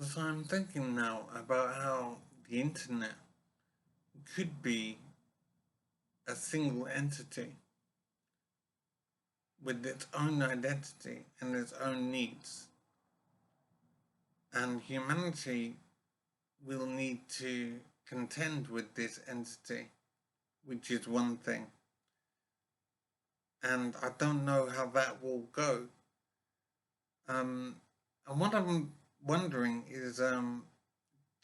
So I'm thinking now about how the internet could be a single entity with its own identity and its own needs. And humanity will need to contend with this entity, which is one thing. And I don't know how that will go. And what I'm wondering is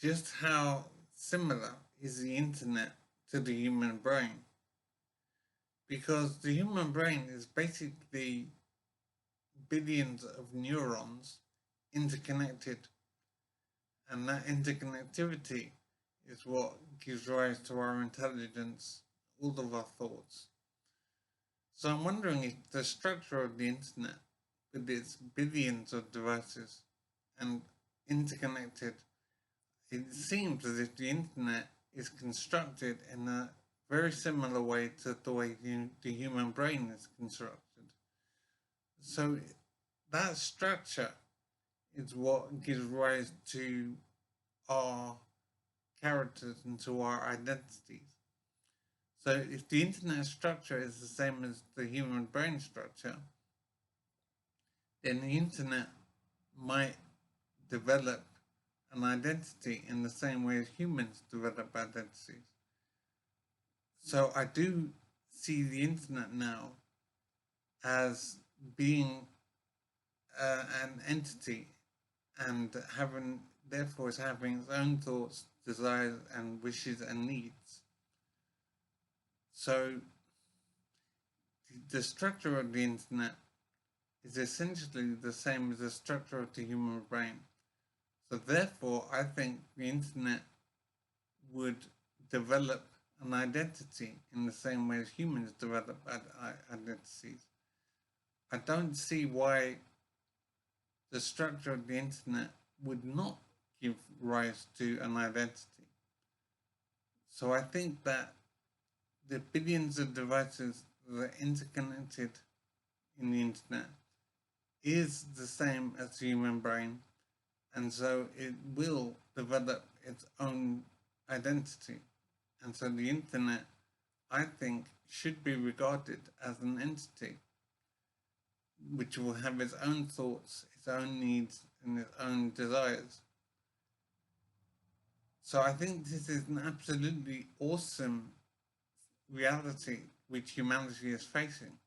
just how similar is the internet to the human brain? Because the human brain is basically billions of neurons interconnected, and that interconnectivity is what gives rise to our intelligence, all of our thoughts. So I'm wondering if the structure of the internet, with its billions of devices and interconnected, it seems as if the internet is constructed in a very similar way to the way the human brain is constructed. So that structure is what gives rise to our characters and to our identities. So if the internet structure is the same as the human brain structure, then the internet might develop an identity in the same way as humans develop identities. So I do see the internet now as being an entity and having, therefore, is having its own thoughts, desires, and wishes and needs. So the structure of the internet is essentially the same as the structure of the human brain. So therefore, I think the internet would develop an identity in the same way as humans develop identities. I don't see why the structure of the internet would not give rise to an identity. So I think that the billions of devices that are interconnected in the internet is the same as the human brain, and so it will develop its own identity. And so the internet, I think, should be regarded as an entity which will have its own thoughts, its own needs, and its own desires. So I think this is an absolutely awesome reality which humanity is facing.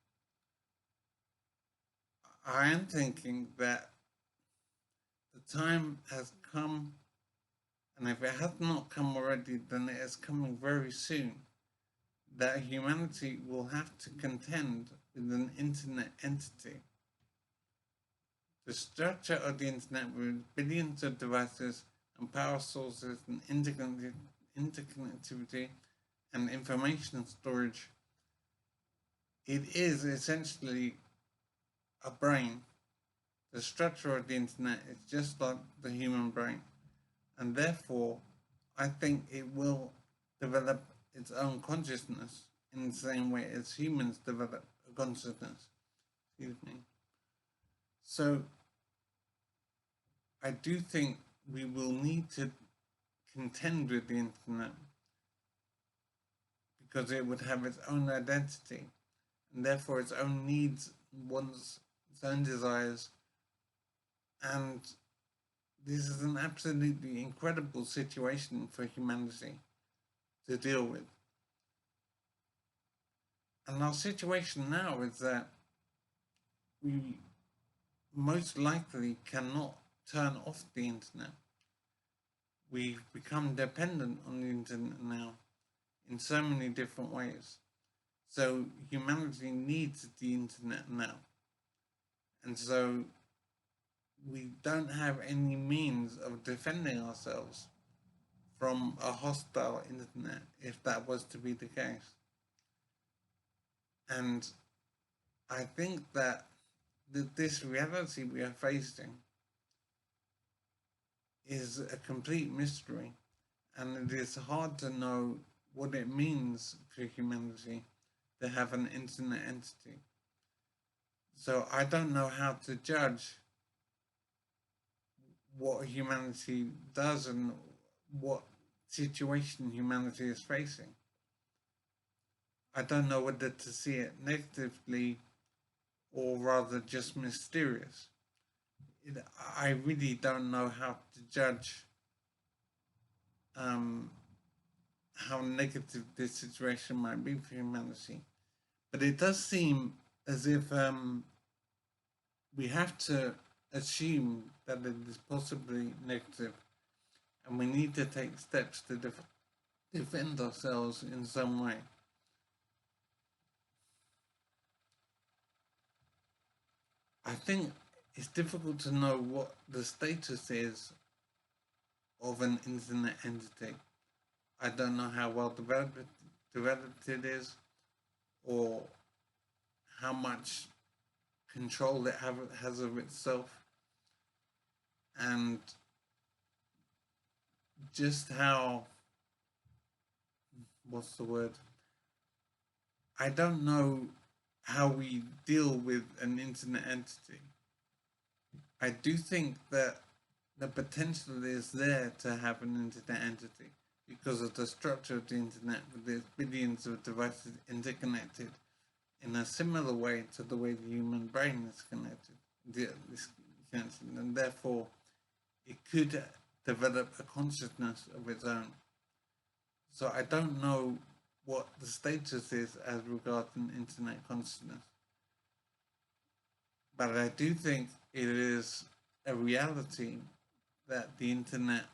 I am thinking that the time has come, and if it has not come already, then it is coming very soon, that humanity will have to contend with an internet entity. The structure of the internet with billions of devices and power sources and interconnectivity and information storage, it is essentially a brain. The structure of the internet is just like the human brain, and therefore I think it will develop its own consciousness in the same way as humans develop a consciousness. Excuse me. So I do think we will need to contend with the internet because it would have its own identity and therefore its own needs, wants, its own desires, and this is an absolutely incredible situation for humanity to deal with. And our situation now is that we most likely cannot turn off the internet. We've become dependent on the internet now in so many different ways. So humanity needs the internet now. And so we don't have any means of defending ourselves from a hostile internet if that was to be the case. And I think that this reality we are facing is a complete mystery, and it is hard to know what it means for humanity to have an internet entity. So I don't know how to judge what humanity does and what situation humanity is facing. I don't know whether to see it negatively or rather just mysterious. I really don't know how to judge um, how negative this situation might be for humanity. But it does seem as if we have to assume that it is possibly negative, and we need to take steps to defend ourselves in some way. I think it's difficult to know what the status is of an internet entity. I don't know how well developed it is, or how much control it has of itself, and just how, what's the word? I don't know how we deal with an internet entity. I do think that the potential is there to have an internet entity because of the structure of the internet with its billions of devices interconnected in a similar way to the way the human brain is connected, and therefore it could develop a consciousness of its own. So I don't know what the status is as regards an internet consciousness, but I do think it is a reality that the internet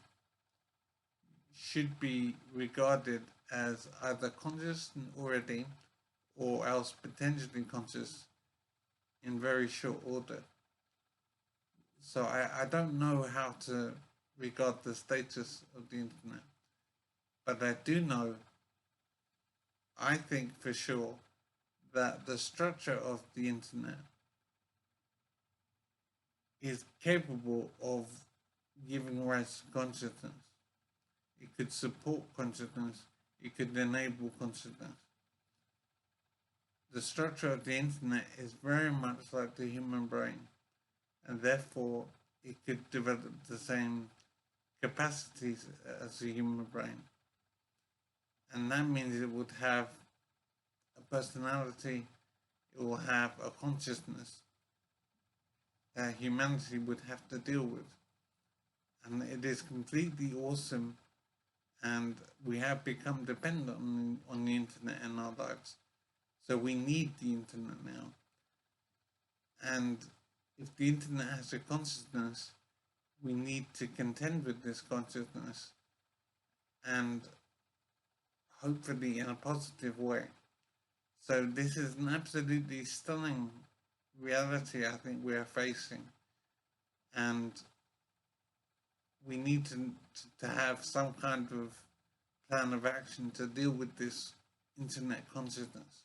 should be regarded as either conscious already or else potentially conscious in very short order. So I don't know how to regard the status of the internet, but I do know, I think for sure, that the structure of the internet is capable of giving rise to consciousness. It could support consciousness, it could enable consciousness. The structure of the internet is very much like the human brain, and therefore it could develop the same capacities as the human brain. And that means it would have a personality, it will have a consciousness that humanity would have to deal with. And it is completely awesome, and we have become dependent on the internet in our lives. So we need the internet now. And if the internet has a consciousness, we need to contend with this consciousness, and hopefully in a positive way. So this is an absolutely stunning reality I think we are facing, and we need to have some kind of plan of action to deal with this internet consciousness.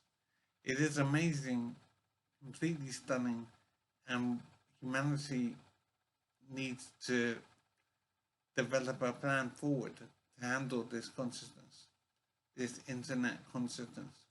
It is amazing, completely stunning, and humanity needs to develop a plan forward to handle this consciousness, this internet consciousness.